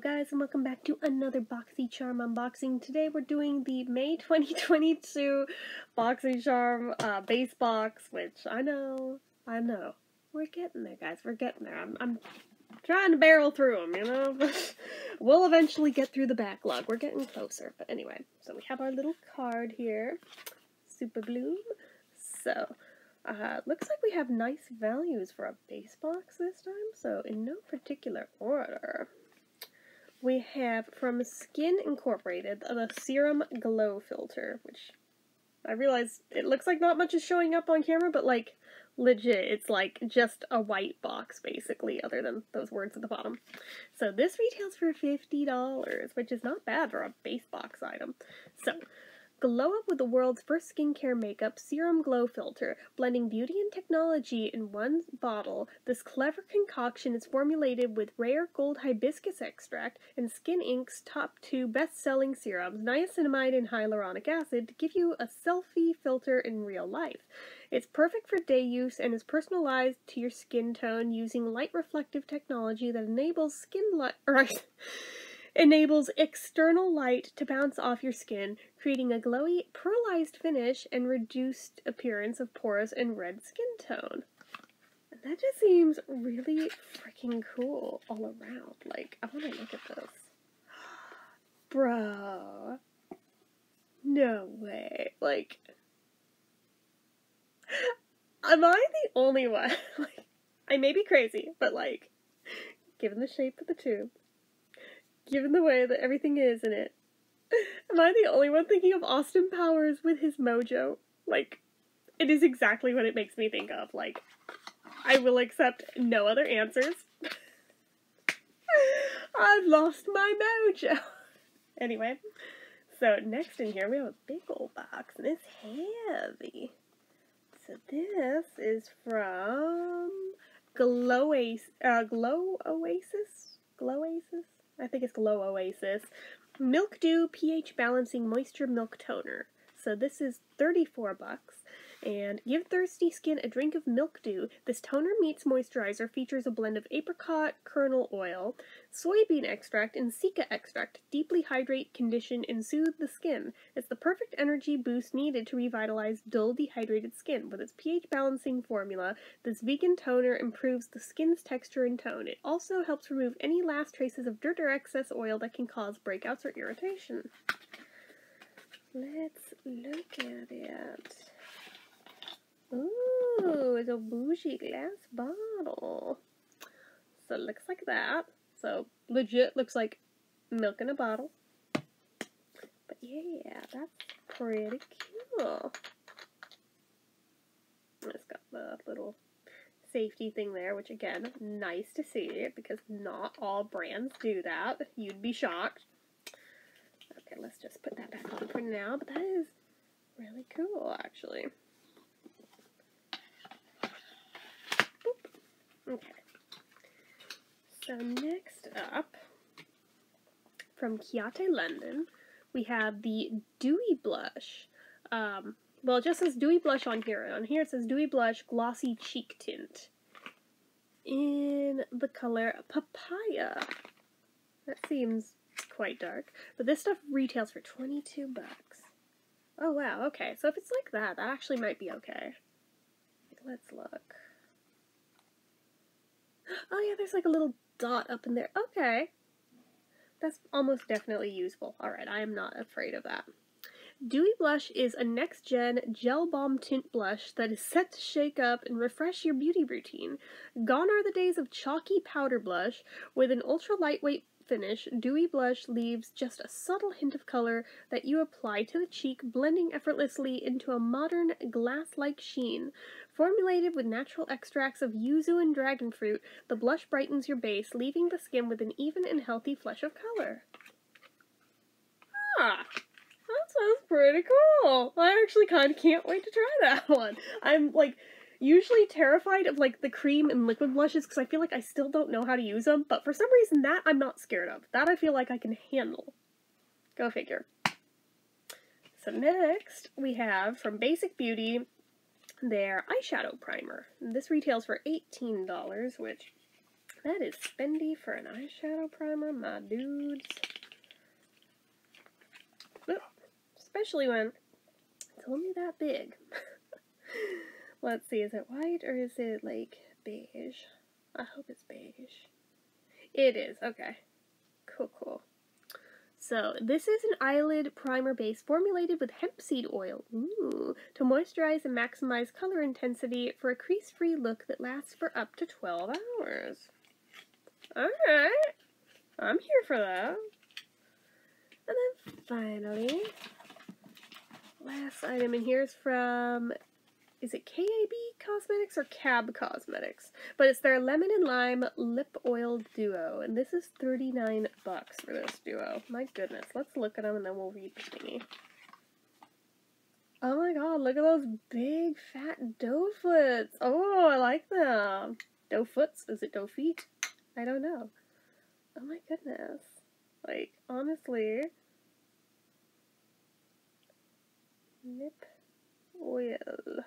guys, and welcome back to another Boxycharm unboxing. Today we're doing the May 2022 Boxycharm base box, which I know, we're getting there, guys, we're getting there. I'm trying to barrel through them, you know? We'll eventually get through the backlog. We're getting closer, but anyway. So we have our little card here, Super Bloom. So, looks like we have nice values for a base box this time, so in no particular order. We have from Skin Incorporated the Serum Glow Filter, which I realize it looks like not much is showing up on camera, but like legit, it's like just a white box basically, other than those words at the bottom. So this retails for $50, which is not bad for a base box item. So, glow up with the world's first skincare makeup Serum Glow Filter. Blending beauty and technology in one bottle, this clever concoction is formulated with rare gold hibiscus extract and Skin Inc.'s top two best-selling serums, niacinamide and hyaluronic acid, to give you a selfie filter in real life. It's perfect for day use and is personalized to your skin tone using light reflective technology that enables enables external light to bounce off your skin, creating a glowy, pearlized finish and reduced appearance of pores and red skin tone. And that just seems really freaking cool all around. Like, I want to look at this. Bro. No way. Like, am I the only one? Like, I may be crazy, but like, given the shape of the tube, given the way that everything is in it, am I the only one thinking of Austin Powers with his mojo? Like, it is exactly what it makes me think of. Like, I will accept no other answers. I've lost my mojo. Anyway, so next in here we have a big old box, and it's heavy. So this is from Glow Oasis? I think it's Glow Oasis. Milk Dew pH Balancing Moisture Milk Toner. So this is $34. And give thirsty skin a drink of Milk Dew. This toner meets moisturizer features a blend of apricot kernel oil, soybean extract, and cica extract to deeply hydrate, condition, and soothe the skin. It's the perfect energy boost needed to revitalize dull, dehydrated skin. With its pH balancing formula, this vegan toner improves the skin's texture and tone. It also helps remove any last traces of dirt or excess oil that can cause breakouts or irritation. Let's look at it. Ooh, it's a bougie glass bottle. So it looks like that. So legit looks like milk in a bottle. But yeah, that's pretty cool. It's got the little safety thing there, which again, nice to see because not all brands do that. You'd be shocked. Okay, let's just put that back on for now, but that is really cool actually. Okay, so next up, from Chiate London, we have the Dewy Blush. Well, it just says Dewy Blush on here. On here it says Dewy Blush Glossy Cheek Tint in the color Papaya. That seems quite dark, but this stuff retails for $22. Oh wow, okay, so if it's like that, that actually might be okay. Let's look. Oh yeah, there's like a little dot up in there. Okay. That's almost definitely useful. Alright, I am not afraid of that. Dewy Blush is a next-gen gel balm tint blush that is set to shake up and refresh your beauty routine. Gone are the days of chalky powder blush. With an ultra-lightweight finish, Dewy Blush leaves just a subtle hint of color that you apply to the cheek, blending effortlessly into a modern glass-like sheen. Formulated with natural extracts of yuzu and dragon fruit, the blush brightens your base, leaving the skin with an even and healthy flush of color. Ah, that sounds pretty cool. I actually kind of can't wait to try that one. I'm, like, usually terrified of, like, the cream and liquid blushes because I feel like I still don't know how to use them, but for some reason that I'm not scared of. That I feel like I can handle. Go figure. So next, we have, from Basic Beauty, their eyeshadow primer. This retails for $18, which That is spendy for an eyeshadow primer, my dudes. Oop. Especially when it's only that big. Let's see, is it white or is it like beige? I hope it's beige. It is, okay. Cool. So, this is an eyelid primer base formulated with hemp seed oil, to moisturize and maximize color intensity for a crease-free look that lasts for up to 12 hours. Alright, I'm here for that. And then finally, last item in here is from, is it KAB Cosmetics or CAB Cosmetics? But it's their Lemon and Lime Lip Oil Duo, and this is $39 for this duo. My goodness, let's look at them and then we'll read the thingy. Oh my god, look at those big fat doe foots. Oh, I like them. Doe foots? Is it doe feet? I don't know. Oh my goodness. Like, honestly. Lip oil.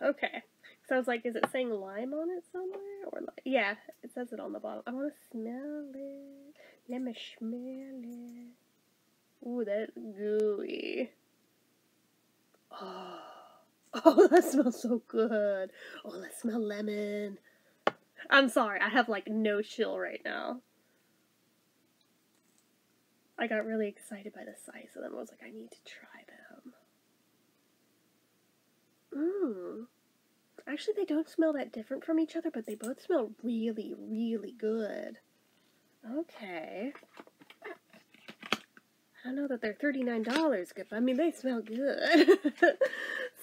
Okay. So I was like, is it saying lime on it somewhere? Or yeah, it says it on the bottom. I want to smell it. Let me smell it. Ooh, that's gooey. Oh, that smells so good. Oh, let's smell lemon. I'm sorry, I have like no chill right now. I got really excited by the size of them. I was like, I need to try them. Actually, they don't smell that different from each other, but they both smell really, really good. Okay. I don't know that they're $39, but I mean, they smell good.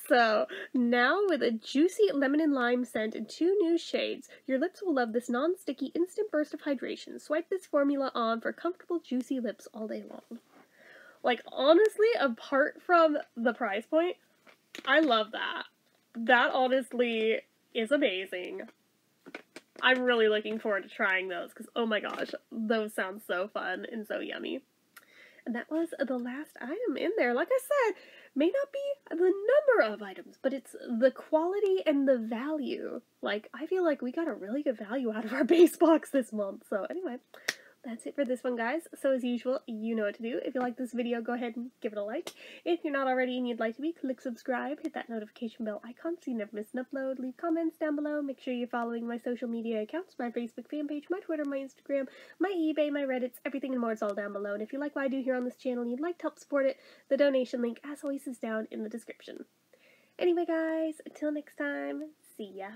So, now with a juicy lemon and lime scent and 2 new shades, your lips will love this non-sticky instant burst of hydration. Swipe this formula on for comfortable, juicy lips all day long. Like, honestly, apart from the price point, I love that. That honestly is amazing. I'm really looking forward to trying those, because oh my gosh, those sound so fun and so yummy. And that was the last item in there. Like I said, may not be the number of items, but it's the quality and the value. Like, I feel like we got a really good value out of our base box this month. So anyway, that's it for this one, guys. So as usual, you know what to do. If you like this video, go ahead and give it a like. If you're not already and you'd like to be, click subscribe, hit that notification bell icon so you never miss an upload. Leave comments down below. Make sure you're following my social media accounts, my Facebook fan page, my Twitter, my Instagram, my eBay, my Reddits, everything and more is all down below. And if you like what I do here on this channel and you'd like to help support it, the donation link, as always, is down in the description. Anyway, guys, until next time, see ya.